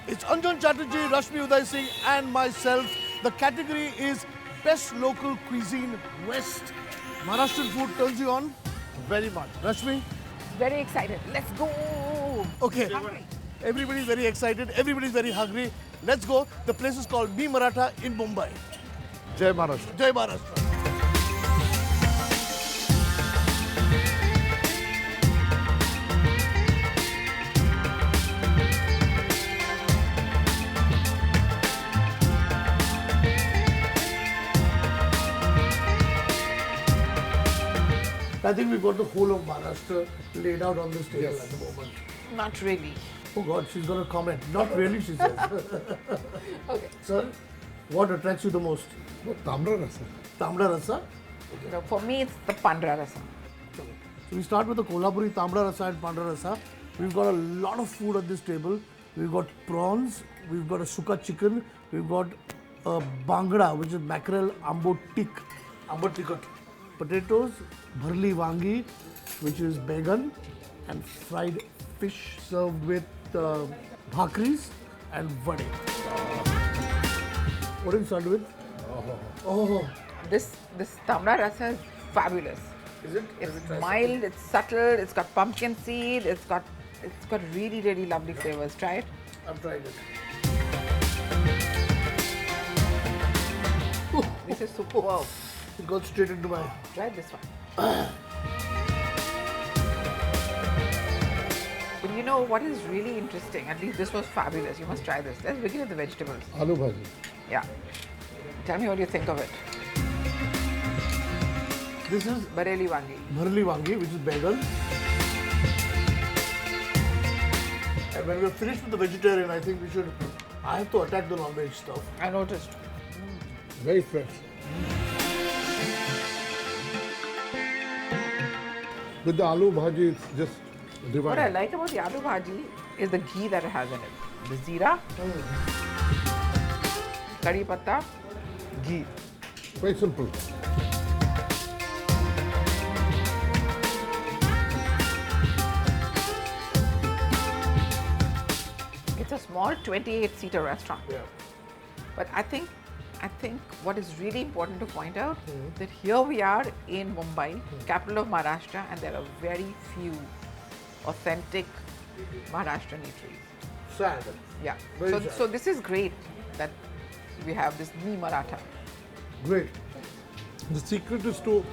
It's Anjan Chatterjee, Rashmi Uday Singh, and myself. The category is Best Local Cuisine West. Maharashtrian food turns you on? Very much. Rashmi? Very excited. Let's go. Okay. Hungry. Everybody's very excited. Everybody's very hungry. Let's go. The place is called Me Maratha in Mumbai. Jai Maharashtra. Jai Maharashtra. I think we've got the whole of Maharashtra laid out on this table at the moment. Not really. Oh God, she's going to comment. Not really, she says. Okay. Sir, what attracts you the most? Tamra Rasa. Tamra Rasa? So for me, it's the Pandra Rasam. So we start with the Kolhapuri Tamra Rasa and Pandra Rasa. We've got a lot of food at this table. We've got prawns, we've got a suka chicken, we've got a bangda, which is mackerel ambo tikkat, potatoes, bharli wangi, which is began, and fried fish served with bhakris and vade. What do you start with? Oh, This Tamra Rasa is fabulous. is it? It's mild, it's subtle, it's got pumpkin seed, it's got really, really lovely flavors. Try it. I've tried it. This is superb. It got straight into my... Try this one. But you know what is really interesting? At least this was fabulous. You must try this. Let's begin with the vegetables. Aloo bhaji. Yeah. Tell me what you think of it. This is Bareli Wangi. bharli wangi, which is began. And when we're finished with the vegetarian, I think I have to attack the non-veg stuff. I noticed. Very fresh. With the aloo bhaji, it's just divine. What I like about the aloo bhaji is the ghee that it has in it. The zeera, curry patta, ghee. Very simple. It's a small 28-seater restaurant. Yeah. But I think what is really important to point out that here we are in Mumbai, capital of Maharashtra, and there are very few authentic Maharashtrian eateries. Sad. Yeah. Very So, sad. so this is great that we have this Me Maratha. Great. The secret is to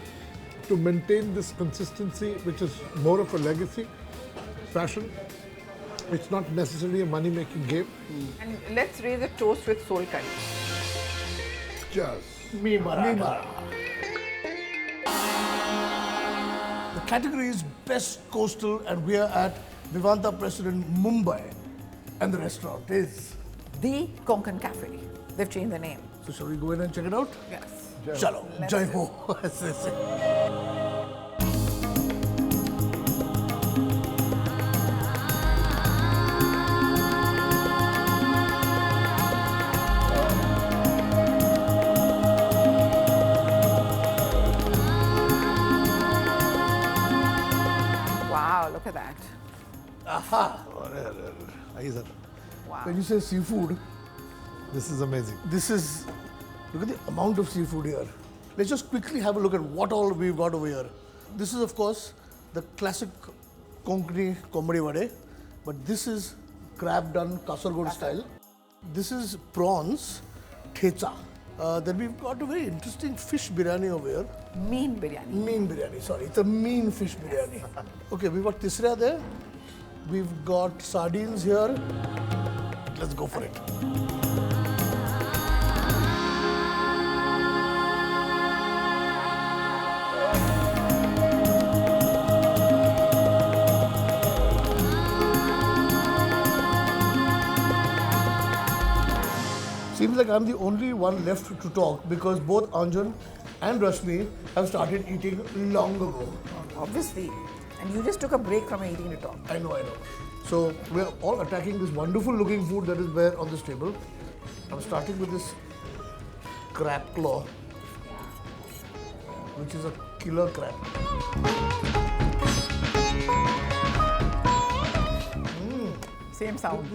maintain this consistency, which is more of a legacy fashion. It's not necessarily a money-making game. And let's raise a toast with soul curry. Cheers. Me Maratha. The category is Best Coastal, and we are at Vivanta President Mumbai. And the restaurant is. The Konkan Cafe. They've changed the name. So shall we go in and check it out? Yes. Chalo. Let's Jai do it. Ho. As they say. Wow, look at that. Aha. Wow. When you say seafood, This is amazing. look at the amount of seafood here. Let's just quickly have a look at what all we've got over here. This is, of course, the classic Konkani comedy vade, but this is crab done Kasargod style. This is prawns, thecha. Then we've got a very interesting fish biryani over here. Mean biryani. Mean biryani, sorry. It's a mean fish biryani. Okay, we've got tisra there. We've got sardines here. Let's go for it. Seems like I'm the only one left to talk because both Anjan and Rashmi have started eating long ago. Obviously. And you just took a break from eating to talk. I know. So we're all attacking this wonderful looking food that is there on this table. I'm starting with this crab claw, which is a killer crab. Same sound.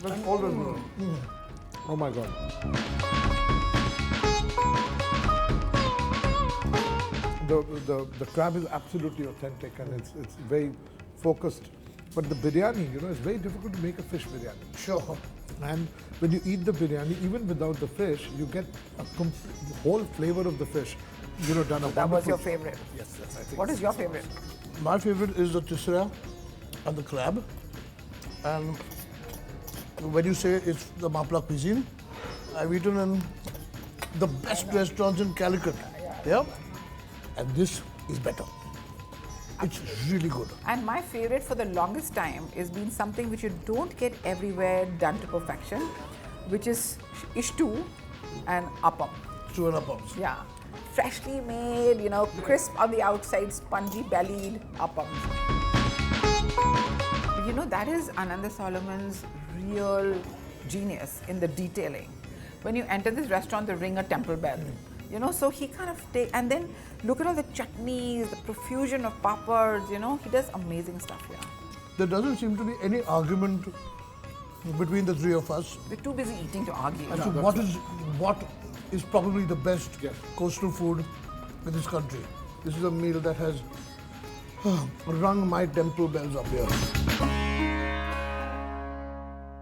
That's all the Oh my God. The crab is absolutely authentic and it's very focused. But the biryani, it's very difficult to make a fish biryani. Sure. And when you eat the biryani, even without the fish, you get the whole flavor of the fish. Done a That was your wonderful- favorite. Yes, I think. What is your favorite? My favorite is the tisra and the crab. And when you say it's the Mapla cuisine, I've eaten in the best restaurants in Calicut. Yeah? And this is better. It's really good. And my favorite for the longest time has been something which you don't get everywhere done to perfection, which is ishtu and appam. Two and a pumps. Yeah. Freshly made, crisp on the outside, spongy bellied appams. That is Ananda Solomon's real genius in the detailing. When you enter this restaurant, they ring a temple bell. So he kind of and then look at all the chutneys, the profusion of papads, he does amazing stuff here. There doesn't seem to be any argument between the three of us We're too busy eating to argue. as to what is probably the best coastal food in this country. This is a meal that has rung my temple bells up here.